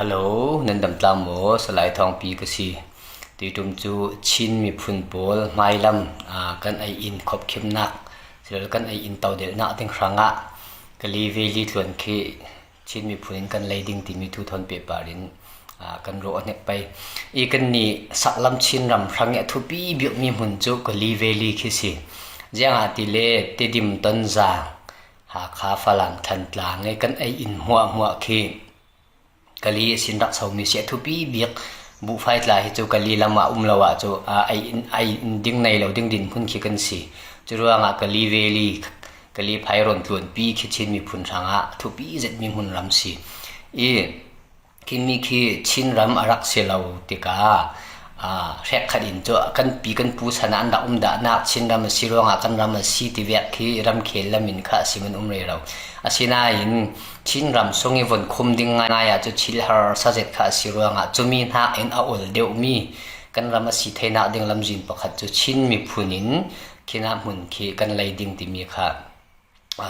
ฮัลโหลนันดำตามโมสลายทองปีกสีตีตุมจูชินมีพุ่นโปลไม้ลำกันไออินขบเข้มนักเสร็จแล้วกันไออินเตาเดลนักถึงครั้งกะลีเวลีทวนคีชินมีพุ่นกันไลดิ้งที่มีทุทนเปปารินกันโรเนกไปอีกันนี่สักลำชินรำครั้งเนี่ยทุบีบิวมีหุ่นจูกะลีเวลีคิสิเจ้าอาติเลเตดิมตันจางหาขาฝรั่งทันตลางไงกันไออินหัวคีกะลีสินรักสาวมีเสียทุบีเบียกบุไฟตลายจูกะลีลำมาลาวะจูไอดิ้งในเราดิ้งดินพุ่นขี้กันสิจูรัวงกะลีเวลีกะลีไพรอนตวนปีขี้ชินมีพุ่นทางทุบีเจ็ดมีหุ่นรำสิคิมีขี้ชินรำอารักเสลาวติกาแรกขัดินจูกันปีกันปูสนานดานักชินรำสิรัวงกันรำสิติเวกขี้รำเขลมินข้าสิมันเรเราสินาอินชินรำทรงอีวันคุมดิ้งง่ายจูชิลฮาร์ซาเจ็ดข้าสิรัวงจูมีนักเอ็นอาอุลเดียวมีกันรำสิเทนักดิ้งลำจินประคัดจูชินมีพูนินขี้นับหุ่นขี้กันไลดิ้งติมีข้า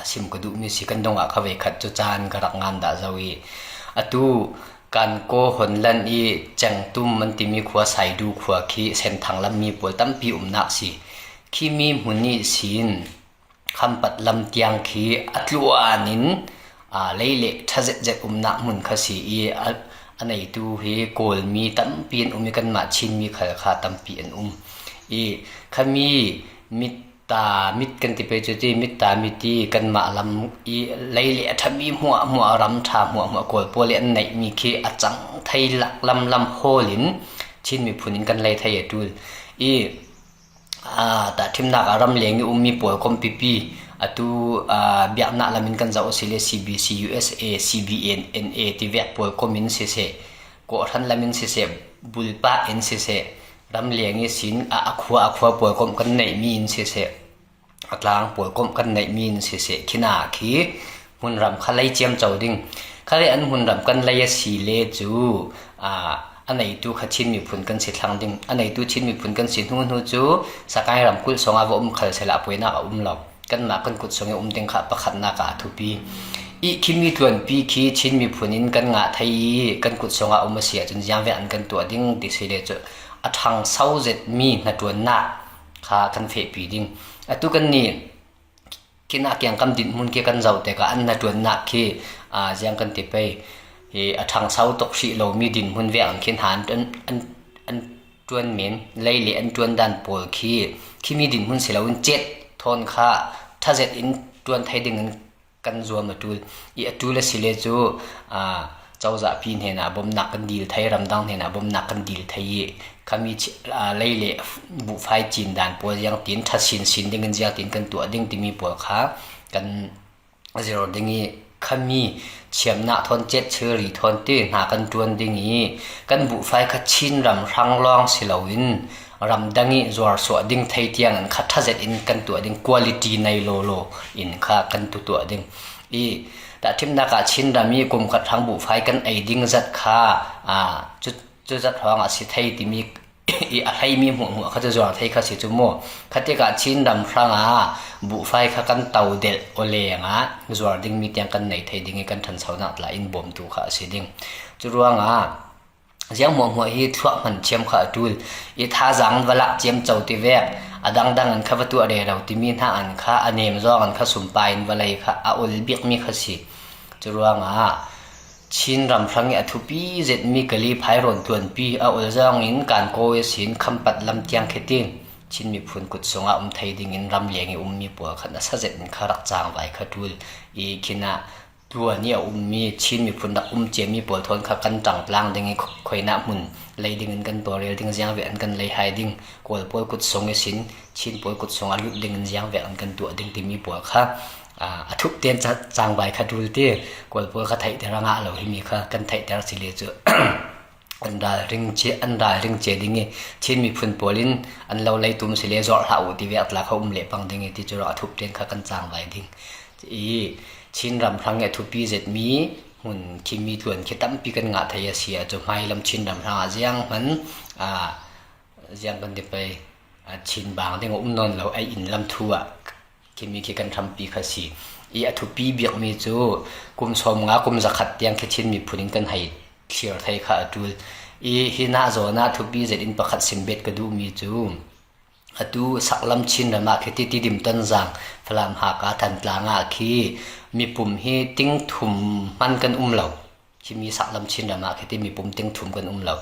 สิมกระดูมีสิกันดงข้าเวขัดจูจานกระงานดาจาวีตูการโกหนลันจังตุ้มมันติมีขัวใส่ดูขัวขี้เส้นทางลำมีปวดตั้มปีนักสิขี้มีหุ่นนี่สินคำปัดลำเตียงขี้อัตลัวนินเล่ถ้าเจ็ดนักหุ่นขสีอันไหนดูเฮโกลมีตั้มปีนมีกันมาชินมีขาตั้มปีนขมีมิตามิกันติเปจุติมิตามิตีกันมาลำเล่ถ้ามีหัวรำชาหัวโกลโปเลอันไหนมีขี้อจังไทยหลักลำโฮลินชินมีพูนินกันไล่ไทยดูแต่ทีมนักรำเลี้ยงมีป่วยคอมปีตูเบียกนักลำมินกันจะเอาสิเล CBC USA CBN NA ที่เวียป่วยคอมมินเสก็ทันลำมินเสบุลปาเอ็นเสรำเลี้ยงสินขวาป่วยคอมกันไหนมีนเสกลางป่วยคอมกันไหนมีนเสขี้นาขี้หุ่นรำขลัยเจียมเจ้าดิ่งขลัยอันหุ่นรำกันไลยสีเลจูอันไหนตูขัดชินมีพุ่นกันเสียทางดิ่งอันไหนตูชินมีพุ่นกันเสียหุ่นจูสกายรำกุลสองอาวขลัยเสละป่วยนักหลอกกันมากันกุดสงดิ่งข้าประคันนักทุปีคิมีทวนปีขี้ชินมีพุ่นินกันงาไทยกันกุดสงมาเสียจนยังเวียนกันตัวดิ่งดิสิเลจูทางเศร้าเจ็ดมีนัดตัวนักข้ากันเฟปีดิ่งตุกันนี่กินอาเกียงคำดินมุนเกี่ยกันเจ้าแต่ก็อันนัดตัวนักขี้ยังกันติไปทางเศร้าตกสีเรามีดินมุนเวียงเขียนหานอันจวนเหม็นไล่เลี้ยนจวนดันปวดขี้มีดินมุนเสียแล้วเจ็ดทนข้าถ้าเจ็ดอินจวนไทยดิ่งกันรวมมาดูตูละสิเลจูเจ้าจะพินเห็นบ่มนักกันดีไทยรำดังเห็นบ่มนักกันดีไทยขมีไล่เละบุไฟจีนด่านปวดยังตีนทัดสินดิ่งกันยังตีนกันตัวดิ่งที่มีปวดขากันเจอดิ่งนี้ขมีเฉียมหน้าทนเจ็ดเชอรี่ทนตื้อหากันจวนดิ่งนี้กันบุไฟขัดชินรำรังลองสิลาวินรำดังนี้จวดสวดดิ่งไทยเตียงขัดทัดเจ็ดอินกันตัวดิ่งคุณภาพในโลอินข้ากันตัวดิ่งแต่ทีมนักชินรามีกลุ่มขัดทางบุไฟกันไอดิ่งจัดข้าจุดจัดห้องสิไทยที่มีให้มีหัวเขาจะจวดไทยข้าสิจุโมขัดที่กาชินรำครั้งบุไฟข้ากันเต่าเดลโอเลียงจวดดิ่งมีเตียงกันในไทยดิ่งกันทันเสาหนักหลายอินบ่มตัวข้าสิดิ่งจุดร่วงยังหัวฮีทั่วมันเชียมข้าดูท่าจังเวลาเชียมเจ้าตีแวกดังอันข้าประตูอะไรเราที่มีท่าอันข้าอันเนมจ้องอันข้าสุ่มไปอันเวลาข้าอุลเบียกมีข้าสิจุดร่วงชินรำครั้งทุปีเจ็ดมีกะลีไพรอนตวนปีอุลจ้องอินการโกยสินคำปัดลำเตียงเขติงชินมีพุ่นกุดสงไทยดิ่งอินรำเลียงมีปัวขันสัจเจ็ดข้ารักจางไว้ข้าดูขินะตัวนี้มีชินมีพุ่นดักเจมีปวดทนข้ากันจังพลางดิ่งคอยนับมุนเลยดิ่งกันตัวเรียลดิ่งยังเวียนกันเลยหายดิ่งกวลปวดกุดสงสินชินปวดกุดสงลุดิ่งยังเวียนกันตัวดิ่งที่มีปัวข้าทุกเตียนจะจางใบคาดูที่กวลปวดข้าไทยแต่ละงะเราที่มีข้ากันไทยแต่ละสิเลจูอันใดริงเจดิ่งชินมีพุ่นปวลินอันเราเลยตุ้มสิเลจอดเหล่าที่เวียดละเขาเละปังดิ่งที่จุดทุกเตียนข้ากันจางใบดิ่งชินรำครั้งทุปีเจ็ดมีหุ่นคิมีส่วนคิดตั้มปีกันงาไทยเสียจนไม่ลำชินรำครั้งยังมันยังกันไปชินบางที่งนนเราไออินลำทัวคิมีคิดกันทำปีขสีทุปีเบียกมีจูกุมสมงากุมจะขัดยังคิดชินมีพุ่นกันให้ clear thai kha atul I hina zona thupi zet in pakhat simbet ka du mi chu atu saklam chin rama kheti ti dim tan jang phlam ha ka than tlanga khi mi pum hi ting thum man kan umlo khi mi saklam chin rama kheti mi pum ting thum kan umlo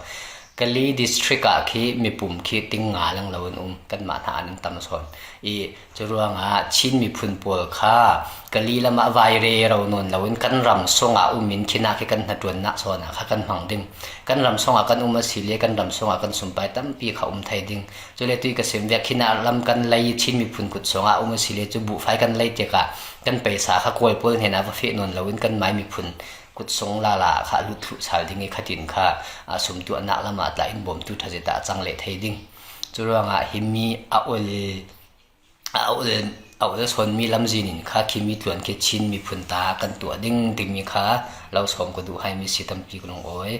kali district a khi mi pum khi ting nga lang lawon kan ma tha anin tam son I churuanga chin mi phun pol kha kali lama vai re ro non lawon kan ram songa umin khina khi kan hatun na sona kha kan hang ding kan ram songa kan sile kan ram songa kan sumpai tam pi kha thai ding chule tui ka sem vya khina lam kan lai chin mi phun kut songa sile chu bu fai kan lai te ka kan paisa kha koi pol hena va fe non lawin kan mai mi phun kut song la kha lu thu sal ding khatin kha sum tu anak lama tla in bom tu thajeta changle thai ding churawanga himi a ol son mi lamjinin kha khimi tuan ke chin mi phun ta kan tu ding mi kha lo som ko du hai mi sitam pi kulong oi